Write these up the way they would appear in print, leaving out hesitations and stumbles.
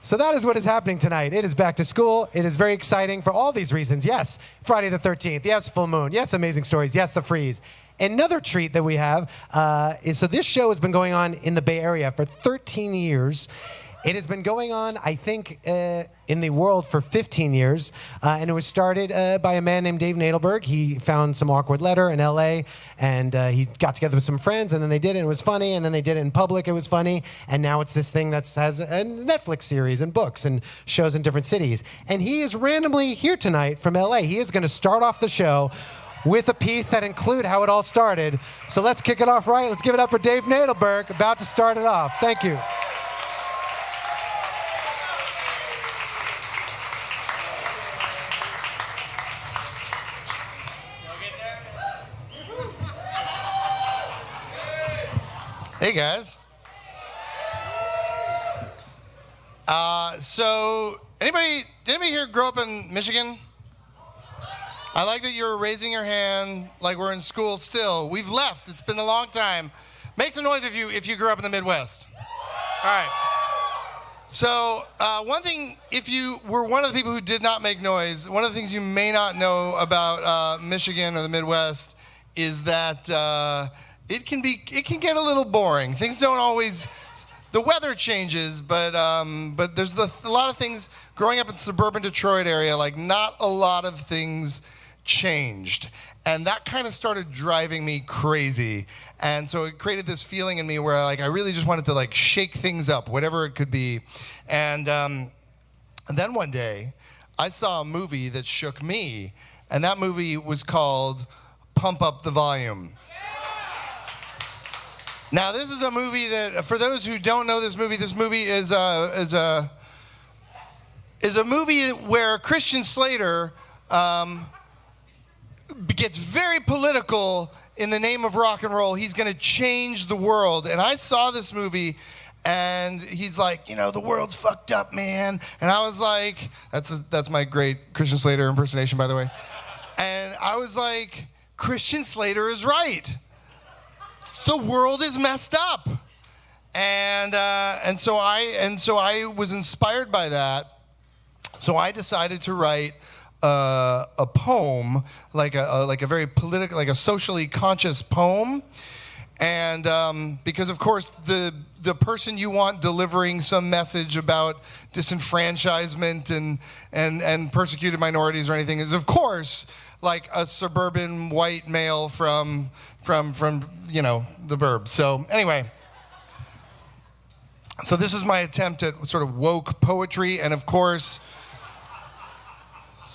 So that is what is happening tonight. It is back to school. It is very exciting for all these reasons. Yes, Friday the 13th. Yes, full moon. Yes, amazing stories. Yes, the freeze. Another treat that we have is, so this show has been going on in the Bay Area for 13 years. It has been going on, I think, in the world for 15 years. And it was started by a man named Dave Nadleberg. He found some awkward letter in LA, and he got together with some friends, and then they did it, and it was funny, and then they did it in public, it was funny, and now it's this thing that has a Netflix series and books and shows in different cities. And he is randomly here tonight from LA. He is going to start off the show with a piece that include how it all started. So let's kick it off right. Let's give it up for Dave Nadleberg, about to start it off. Thank you. Hey guys. So did anybody here grow up in Michigan? I like that you're raising your hand like we're in school still. We've left. It's been a long time. Make some noise if you grew up in the Midwest. All right. So one thing, if you were one of the people who did not make noise, one of the things you may not know about Michigan or the Midwest is that it can get a little boring. Things don't always. The weather changes, but there's a lot of things. Growing up in suburban Detroit area, like not a lot of things changed, and that kind of started driving me crazy. And so it created this feeling in me where I really just wanted to shake things up, whatever it could be. And then one day, I saw a movie that shook me, and that movie was called Pump Up the Volume. Now, this is a movie that, for those who don't know this movie is a movie where Christian Slater gets very political in the name of rock and roll. He's going to change the world. And I saw this movie, and he's like, the world's fucked up, man. And I was like, that's my great Christian Slater impersonation, by the way. And I was like, Christian Slater is right. The world is messed up, and so I was inspired by that. So I decided to write a poem, like a very political, like a socially conscious poem, and because of course the person you want delivering some message about disenfranchisement and persecuted minorities or anything is of course like a suburban white male from the burbs. So anyway, so this is my attempt at sort of woke poetry, and of course,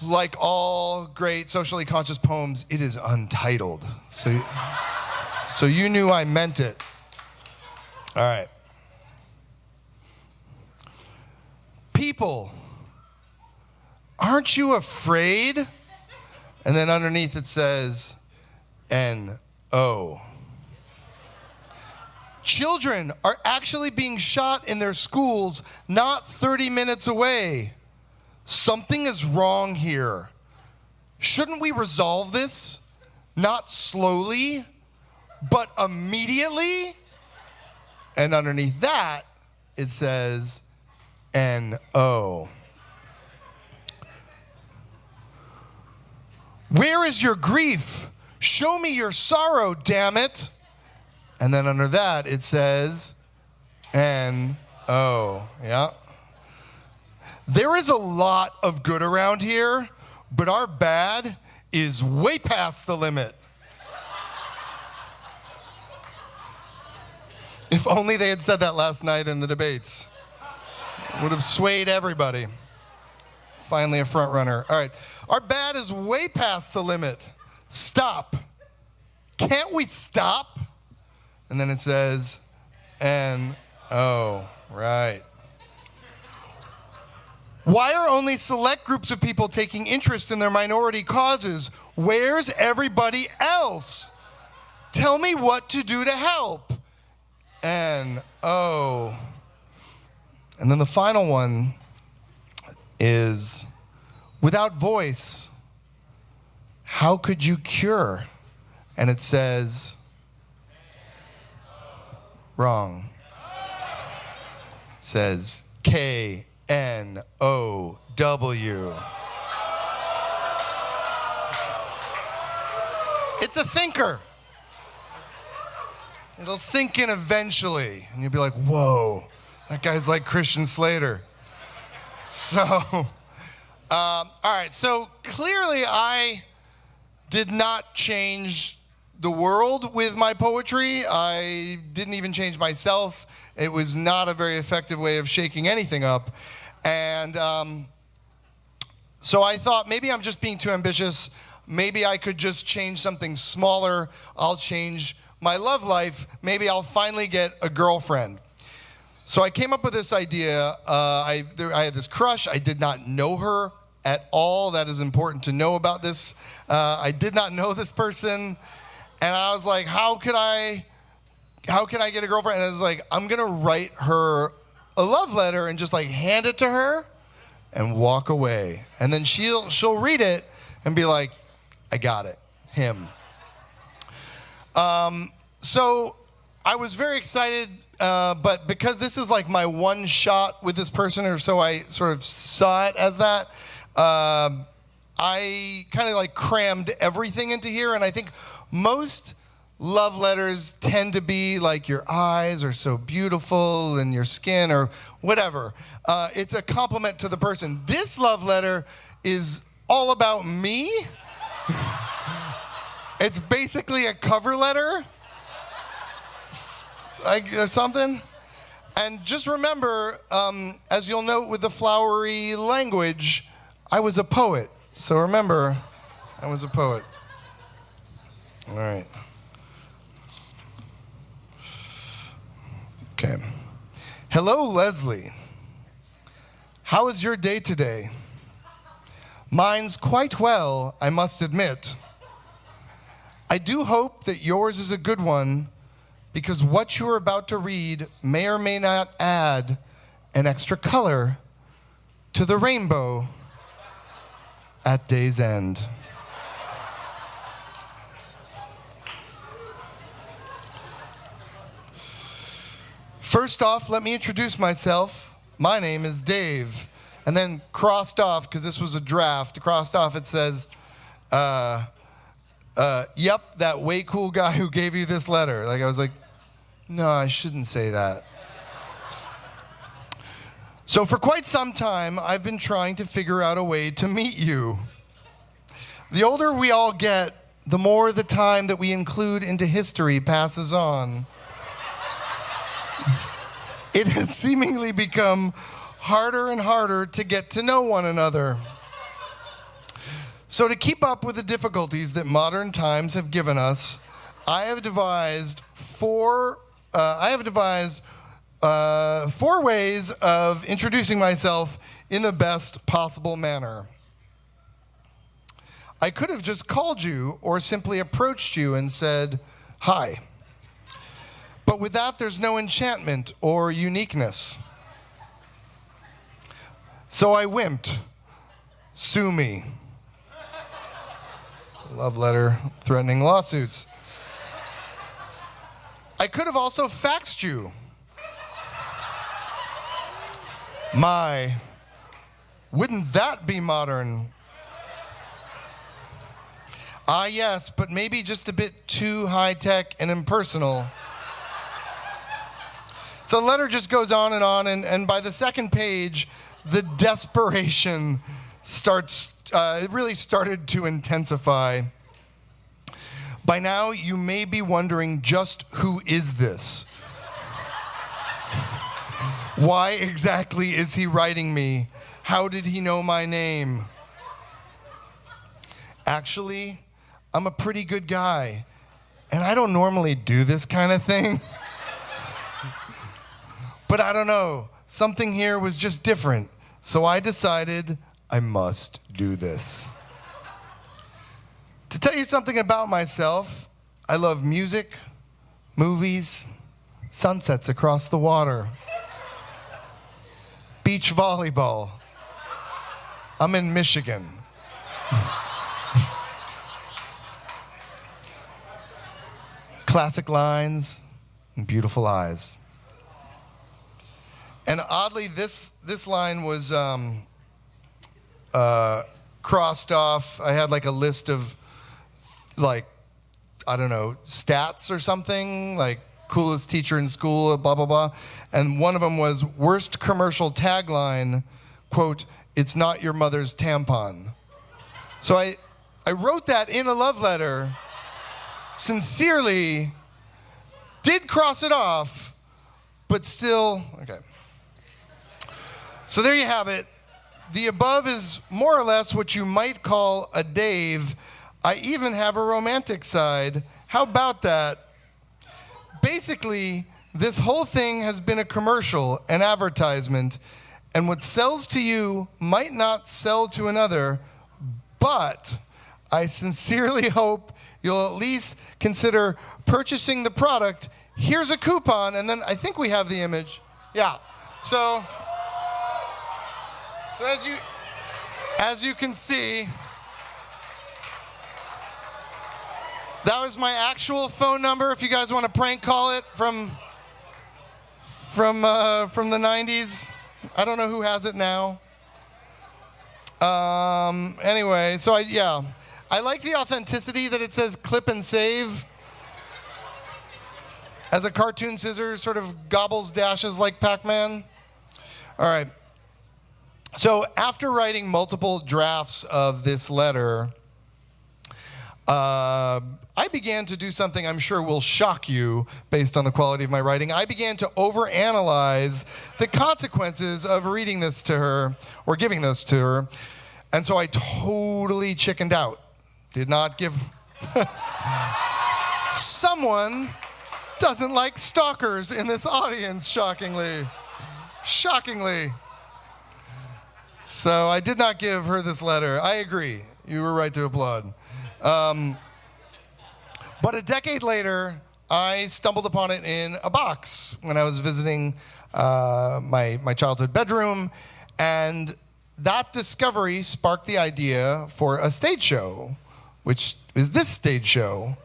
like all great socially conscious poems, it is untitled. So you knew I meant it. All right. People, aren't you afraid? And then underneath it says, N-O. Children are actually being shot in their schools not 30 minutes away. Something is wrong here. Shouldn't we resolve this? Not slowly, but immediately? And underneath that, it says, N-O. Where is your grief? Show me your sorrow, damn it. And then under that, it says, N-O. Yeah. There is a lot of good around here, but our bad is way past the limit. If only they had said that last night in the debates. Would have swayed everybody. Finally a front runner. All right. Our bad is way past the limit. Stop. Can't we stop? And then it says, N-O. Right. Why are only select groups of people taking interest in their minority causes? Where's everybody else? Tell me what to do to help. N-O. And then the final one is, without voice, how could you cure? And it says, wrong. It says, K-N-O. N-O-W. It's a thinker. It'll sink in eventually, and you'll be like, whoa, that guy's like Christian Slater. So, all right, so clearly I did not change the world with my poetry. I didn't even change myself. It was not a very effective way of shaking anything up. And so I thought maybe I'm just being too ambitious. Maybe I could just change something smaller. I'll change my love life. Maybe I'll finally get a girlfriend. So I came up with this idea. I had this crush. I did not know her at all. That is important to know about this. I did not know this person. And I was like, how can I get a girlfriend? And I was like, I'm going to write her a love letter and just like hand it to her and walk away. And then she'll read it and be like, I got it, him. So I was very excited, but because this is like my one shot with this person, or so I sort of saw it as that, I kind of like crammed everything into here. And I think most love letters tend to be like your eyes are so beautiful and your skin or whatever. It's a compliment to the person. This love letter is all about me. It's basically a cover letter, or something. And just remember, as you'll note with the flowery language, I was a poet. So remember, I was a poet. All right. Okay. Hello, Leslie. How is your day today? Mine's quite well, I must admit. I do hope that yours is a good one, because what you are about to read may or may not add an extra color to the rainbow at day's end. First off, let me introduce myself. My name is Dave. And then crossed off, because this was a draft, crossed off it says, yep, that way cool guy who gave you this letter. Like I was like, no, I shouldn't say that. So for quite some time, I've been trying to figure out a way to meet you. The older we all get, the more the time that we include into history passes on. It has seemingly become harder and harder to get to know one another. So to keep up with the difficulties that modern times have given us, I have devised four ways of introducing myself in the best possible manner. I could have just called you or simply approached you and said, hi. But with that, there's no enchantment or uniqueness. So I wimped. Sue me. Love letter threatening lawsuits. I could have also faxed you. My, wouldn't that be modern? Ah, yes, but maybe just a bit too high-tech and impersonal. So the letter just goes on, and by the second page, the desperation starts, it really started to intensify. By now, you may be wondering just who is this? Why exactly is he writing me? How did he know my name? Actually, I'm a pretty good guy, and I don't normally do this kind of thing. But I don't know, something here was just different, so I decided I must do this. To tell you something about myself, I love music, movies, sunsets across the water, beach volleyball. I'm in Michigan. Classic lines and beautiful eyes. And oddly, this line was crossed off. I had like a list of like, I don't know, stats or something, like coolest teacher in school, blah, blah, blah. And one of them was worst commercial tagline, quote, "It's not your mother's tampon." So I wrote that in a love letter, sincerely, did cross it off, but still, okay. So there you have it. The above is more or less what you might call a Dave. I even have a romantic side. How about that? Basically, this whole thing has been a commercial, an advertisement, and what sells to you might not sell to another, but I sincerely hope you'll at least consider purchasing the product. Here's a coupon, and then I think we have the image. Yeah. So as you can see, that was my actual phone number. If you guys want to prank call it from the 90s, I don't know who has it now. Anyway, so I like the authenticity that it says clip and save. As a cartoon scissors sort of gobbles dashes like Pac-Man. All right. So after writing multiple drafts of this letter, I began to do something I'm sure will shock you based on the quality of my writing. I began to overanalyze the consequences of reading this to her or giving this to her. And so I totally chickened out. Did not give... Someone doesn't like stalkers in this audience, shockingly. Shockingly. So I did not give her this letter. I agree. You were right to applaud. But a decade later, I stumbled upon it in a box when I was visiting my childhood bedroom, and that discovery sparked the idea for a stage show, which is this stage show,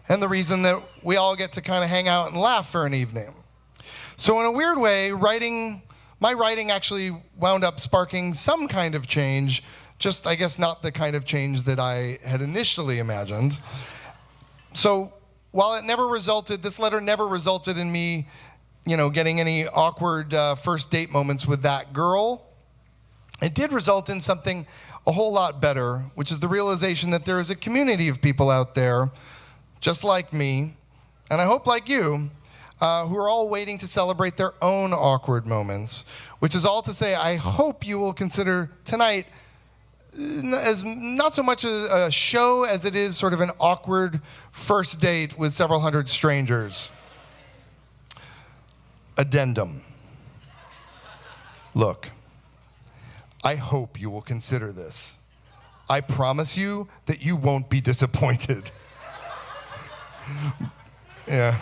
and the reason that we all get to kind of hang out and laugh for an evening. So in a weird way, my writing actually wound up sparking some kind of change, just, I guess, not the kind of change that I had initially imagined. So while this letter never resulted in me, getting any awkward first date moments with that girl, it did result in something a whole lot better, which is the realization that there is a community of people out there, just like me, and I hope like you, who are all waiting to celebrate their own awkward moments, which is all to say, I hope you will consider tonight as not so much a show as it is sort of an awkward first date with several hundred strangers. Addendum. Look, I hope you will consider this. I promise you that you won't be disappointed. Yeah.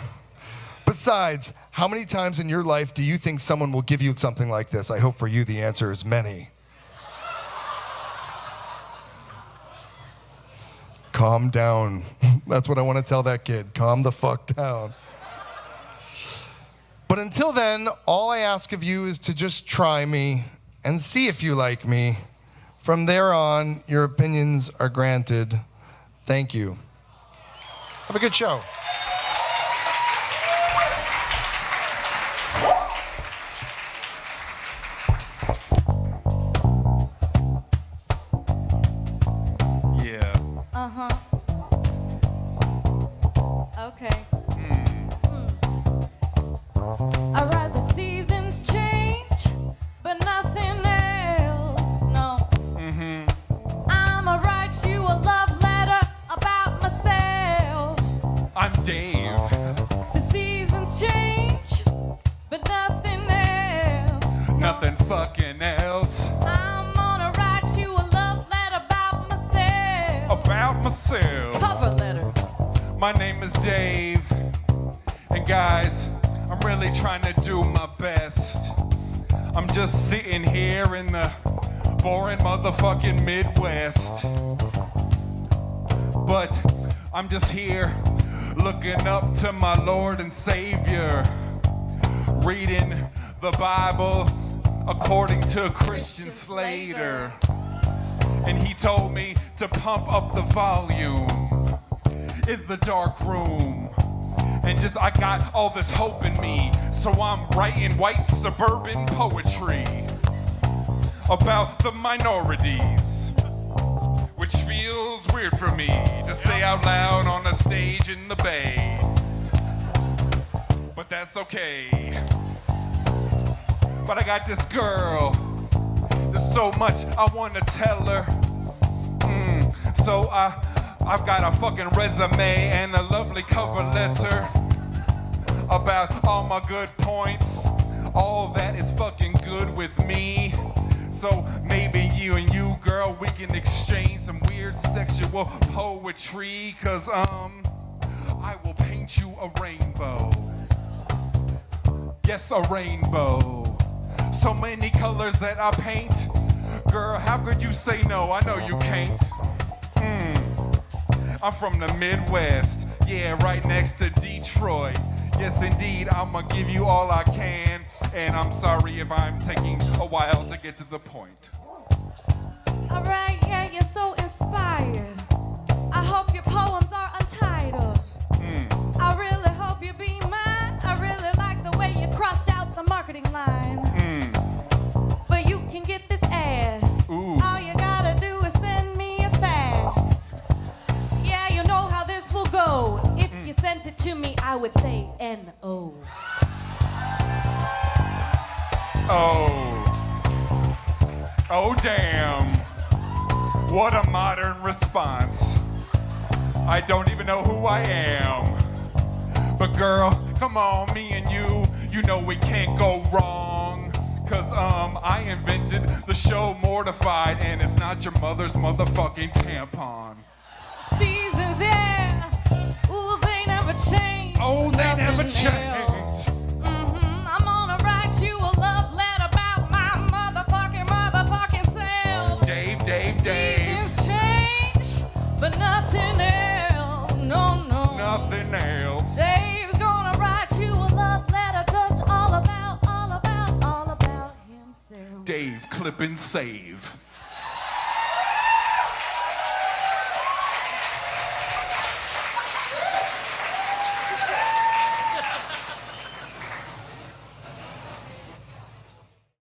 Besides, how many times in your life do you think someone will give you something like this? I hope for you the answer is many. Calm down. That's what I want to tell that kid. Calm the fuck down. But until then, all I ask of you is to just try me and see if you like me. From there on, your opinions are granted. Thank you. Have a good show. Okay. I'd rather seasons change, but nothing else, no. I'ma write you a love letter about myself. I'm Dave. The seasons change, but nothing else. Nothing fucking else. I'm gonna write you a love letter about myself. About myself. Cover letter. My name is Dave. And guys, I'm really trying to do my best. I'm just sitting here in the boring motherfucking Midwest. But I'm just here looking up to my Lord and Savior, reading the Bible according to Christian Slater. And he told me to pump up the volume in the dark room. And just I got all this hope in me, so I'm writing white suburban poetry about the minorities, which feels weird for me to say out loud on a stage in the Bay. But that's okay. But I got this girl, there's so much I want to tell her. So I've got a fucking resume and a lovely cover letter about all my good points. All that is fucking good with me. So maybe you and you, girl, we can exchange some weird sexual poetry. Cause I will paint you a rainbow. Yes, a rainbow. So many colors that I paint. Girl, how could you say no? I know you can't. I'm from the Midwest, yeah, right next to Detroit. Yes, indeed, I'ma give you all I can, and I'm sorry if I'm taking a while to get to the point. All right, yeah, you're so inspired. I hope your poems are untitled. I really hope you be mine. I really like the way you crossed out the marketing line. But you can get this ass. Ooh. All you gotta do is send me a fax. Yeah, you know how this will go. If you sent it to me, I would say N-O. Oh damn. What a modern response. I don't even know who I am. But girl, come on, me and you know we can't go wrong. Cause I invented the show Mortified, and it's not your mother's motherfucking tampon. Seasons, yeah. Ooh, they never change. Oh, they Nothing never else. change. I'm gonna write you a love letter about my motherfucking self. Dave. Seasons change, but nothing else. No. Nothing else. Dave's gonna write you a love letter just all about himself. Dave, clip and save.